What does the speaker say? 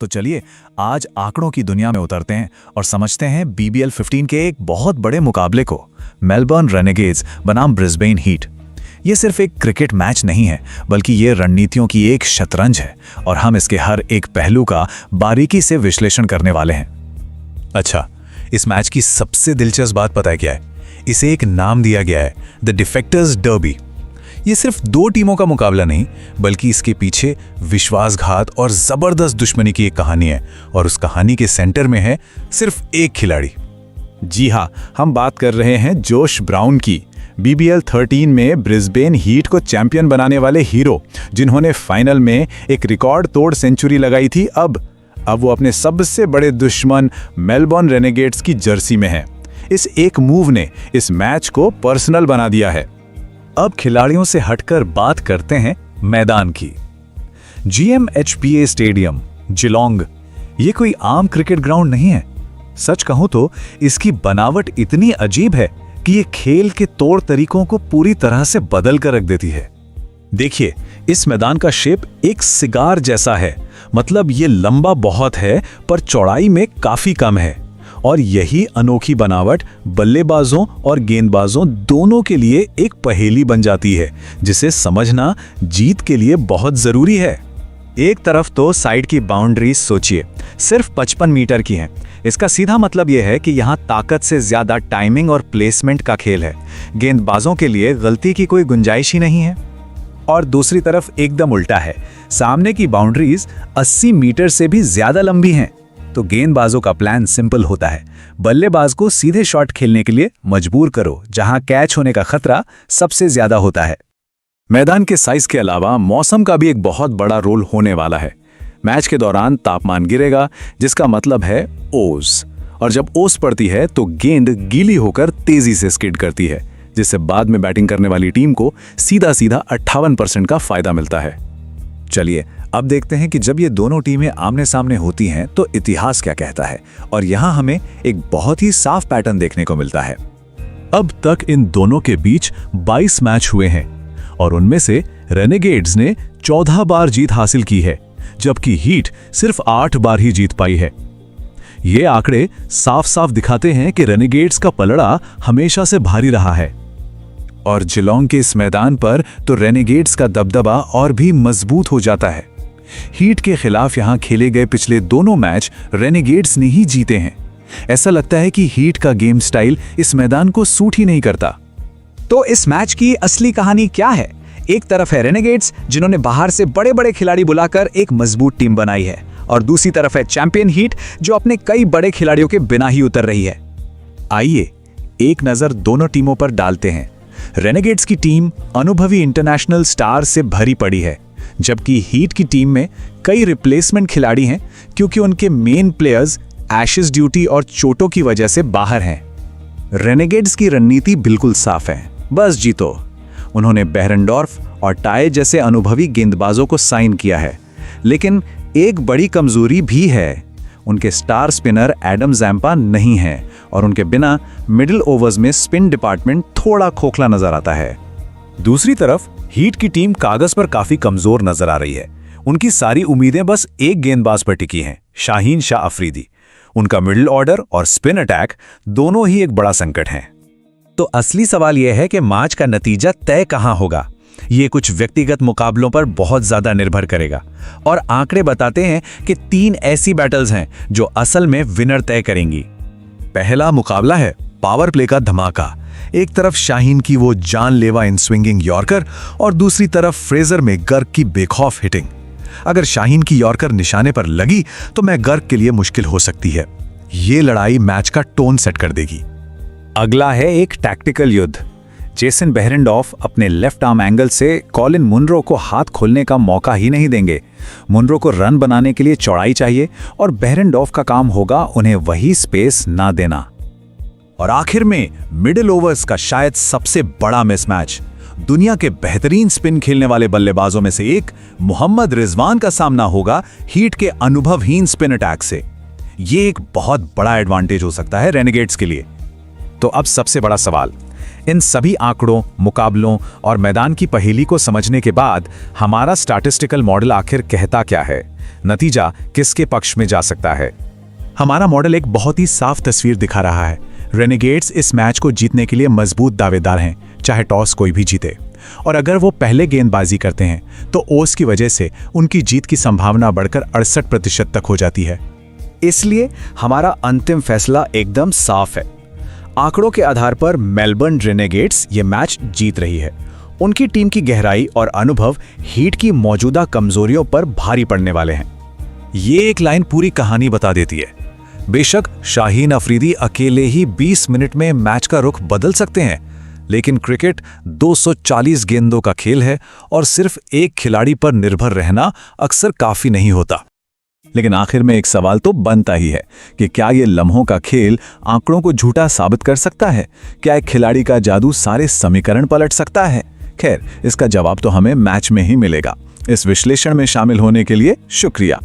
तो चलिए आज आंकड़ों की दुनिया में उतरते हैं और समझते हैं BBL 15 के एक बहुत बड़े मुकाबले को, मेलबर्न रेनेगेड्स बनाम ब्रिस्बेन हीट। ये सिर्फ एक क्रिकेट मैच नहीं है, बल्कि ये रणनीतियों की एक शतरंज है और हम इसके हर एक पहलू का बारीकी से विश्लेषण करने वाले हैं। अच्छा, इस मैच की सबसे दिलचस्प बात पता है क्या है? इसे एक नाम दिया गया है, द डिफेक्टर्स डर्बी। ये सिर्फ दो टीमों का मुकाबला नहीं, बल्कि इसके पीछे विश्वासघात और जबरदस्त दुश्मनी की एक कहानी है, और उस कहानी के सेंटर में है सिर्फ एक खिलाड़ी। जी हाँ, हम बात कर रहे हैं जोश ब्राउन की, BBL 13 में ब्रिस्बेन हीट को चैंपियन बनाने वाले हीरो, जिन्होंने फाइनल में एक रिकॉर्ड तोड़ सेंचुरी लगाई थी। अब वो अपने सबसे बड़े दुश्मन मेलबर्न रेनेगेड्स की जर्सी में हैं। इस एक मूव ने इस मैच को पर्सनल बना दिया है। अब खिलाड़ियों से हटकर बात करते हैं मैदान की। GMHPA स्टेडियम, जिलोंग, ये कोई आम क्रिकेट ग्राउंड नहीं है। सच कहूं तो इसकी बनावट इतनी अजीब है कि ये खेल के तौर तरीकों को पूरी तरह से बदल कर रख देती है। देखिए, इस मैदान का शेप एक सिगार जैसा है, मतलब ये लंबा बहुत है पर चौड़ाई में काफी कम है। और यही अनोखी बनावट बल्लेबाजों और गेंदबाजों दोनों के लिए एक पहेली बन जाती है, जिसे समझना जीत के लिए बहुत जरूरी है। एक तरफ तो साइड की बाउंड्रीज सोचिए, सिर्फ 55 मीटर की हैं। इसका सीधा मतलब यह है कि यहाँ ताकत से ज्यादा टाइमिंग और प्लेसमेंट का खेल है। गेंदबाजों के लिए गलती की कोई गुंजाइश ही नहीं है। और दूसरी तरफ एकदम उल्टा है, सामने की बाउंड्रीज 80 मीटर से भी ज्यादा लंबी हैं। तो गेंदबाजों का प्लान सिंपल होता है, बल्लेबाज को सीधे शॉट खेलने के लिए मजबूर करो, जहां कैच होने का खतरा सबसे ज्यादा होता है। मैदान के साइज के अलावा मौसम का भी एक बहुत बड़ा रोल होने वाला है। मैच के दौरान तापमान गिरेगा, जिसका मतलब है ओस, और जब ओस पड़ती है तो गेंद गीली होकर तेजी से स्किड करती है, जिससे बाद में बैटिंग करने वाली टीम को सीधा 58% का फायदा मिलता है। चलिए अब देखते हैं कि जब ये दोनों टीमें आमने सामने होती हैं तो इतिहास क्या कहता है, और यहां हमें एक बहुत ही साफ पैटर्न देखने को मिलता है। अब तक इन दोनों के बीच 22 मैच हुए हैं और उनमें से रेनेगेड्स ने 14 बार जीत हासिल की है, जबकि हीट सिर्फ 8 बार ही जीत पाई है। ये आंकड़े साफ साफ दिखाते हैं कि रेनेगेड्स का पलड़ा हमेशा से भारी रहा है, और जिलोंग के इस मैदान पर तो रेनेगेड्स का दबदबा और भी मजबूत हो जाता है। हीट के खिलाफ यहां खेले गए पिछले दोनों मैच रेनेगेड्स ने ही जीते हैं। ऐसा लगता है कि हीट का गेम स्टाइल इस मैदान को सूट ही नहीं करता। तो इस मैच की असली कहानी क्या है? एक तरफ है रेनेगेड्स, जिन्होंने बाहर से बड़े बड़े खिलाड़ी बुलाकर एक मजबूत टीम बनाई है, और दूसरी तरफ है चैंपियन हीट, जो अपने कई बड़े खिलाड़ियों के बिना ही उतर रही है। आइए एक नजर दोनों टीमों पर डालते हैं। रेनेगेड्स की टीम अनुभवी इंटरनेशनल स्टार से भरी पड़ी है, जबकि हीट की टीम में कई रिप्लेसमेंट खिलाड़ी हैं, क्योंकि उनके मेन प्लेयर्स एशेज ड्यूटी और चोटों की वजह से बाहर हैं। रेनेगेड्स की रणनीति बिल्कुल साफ है, बस जीतो। उन्होंने बेहरेंडोर्फ और टाई जैसे अनुभवी गेंदबाजों को साइन किया है, लेकिन एक बड़ी कमजोरी भी है, उनके स्टार स्पिनर एडम ज़ैम्पा नहीं है, और उनके बिना मिडिल ओवर्स में स्पिन डिपार्टमेंट थोड़ा खोखला नजर आता है। दूसरी तरफ हीट की टीम कागज पर काफी कमजोर नजर आ रही है। उनकी सारी उम्मीदें बस एक गेंदबाज पर टिकी हैं, शाहीन शाह अफरीदी। उनका मिडिल ऑर्डर और स्पिन अटैक दोनों ही एक बड़ा संकट हैं। तो असली सवाल यह है कि मैच का नतीजा तय कहां होगा। ये कुछ व्यक्तिगत मुकाबलों पर बहुत ज्यादा निर्भर करेगा, और आंकड़े बताते हैं कि 3 ऐसी बैटल्स हैं जो असल में विनर तय करेंगी। पहला मुकाबला है पावर प्ले का धमाका। एक तरफ शाहीन की वो जानलेवा इन स्विंगिंग यॉर्कर, और दूसरी तरफ फ्रेजर में गर्ग की बेखौफ हिटिंग। अगर शाहीन की यॉर्कर निशाने पर लगी तो मैं गर्ग के लिए मुश्किल हो सकती है। ये लड़ाई मैच का टोन सेट कर देगी। अगला है एक टैक्टिकल युद्ध। जेसन बेहरेंडोर्फ अपने लेफ्ट आर्म एंगल से कॉलिन मुनरो को हाथ खोलने का मौका ही नहीं देंगे। मुनरो को रन बनाने के लिए चौड़ाई चाहिए, और बेहरेंडोर्फ का काम होगा उन्हें वही स्पेस ना देना। और आखिर में मिडिल ओवर्स का शायद सबसे बड़ा मिसमैच। दुनिया के बेहतरीन स्पिन खेलने वाले बल्लेबाजों में से एक मोहम्मद रिजवान का सामना होगा हीट के अनुभवहीन स्पिन अटैक से। ये एक बहुत बड़ा एडवांटेज हो सकता है रेनेगेड्स के लिए। तो अब सबसे बड़ा सवाल, इन सभी आंकड़ों, मुकाबलों और मैदान की पहेली को समझने के बाद हमारा स्टैटिस्टिकल मॉडल आखिर कहता क्या है? नतीजा किसके पक्ष में जा सकता है। हमारा मॉडल एक बहुत ही साफ तस्वीर दिखा रहा है। रेनेगेड्स इस मैच को जीतने के लिए मजबूत दावेदार हैं, चाहे टॉस कोई भी जीते। और अगर वो पहले गेंदबाजी करते हैं तो ओस की वजह से उनकी जीत की संभावना बढ़कर 68% तक हो जाती है। इसलिए हमारा अंतिम फैसला एकदम साफ है। आंकड़ों के आधार पर मेलबर्न रेनेगेड्स ये मैच जीत रही है। उनकी टीम की गहराई और अनुभव हीट की मौजूदा कमजोरियों पर भारी पड़ने वाले हैं। ये एक लाइन पूरी कहानी बता देती है। बेशक शाहीन अफरीदी अकेले ही 20 मिनट में मैच का रुख बदल सकते हैं, लेकिन क्रिकेट 240 गेंदों का खेल है और सिर्फ एक खिलाड़ी पर निर्भर रहना अक्सर काफी नहीं होता। लेकिन आखिर में एक सवाल तो बनता ही है कि क्या ये लम्हों का खेल आंकड़ों को झूठा साबित कर सकता है? क्या एक खिलाड़ी का जादू सारे समीकरण पलट सकता है? खैर, इसका जवाब तो हमें मैच में ही मिलेगा। इस विश्लेषण में शामिल होने के लिए शुक्रिया।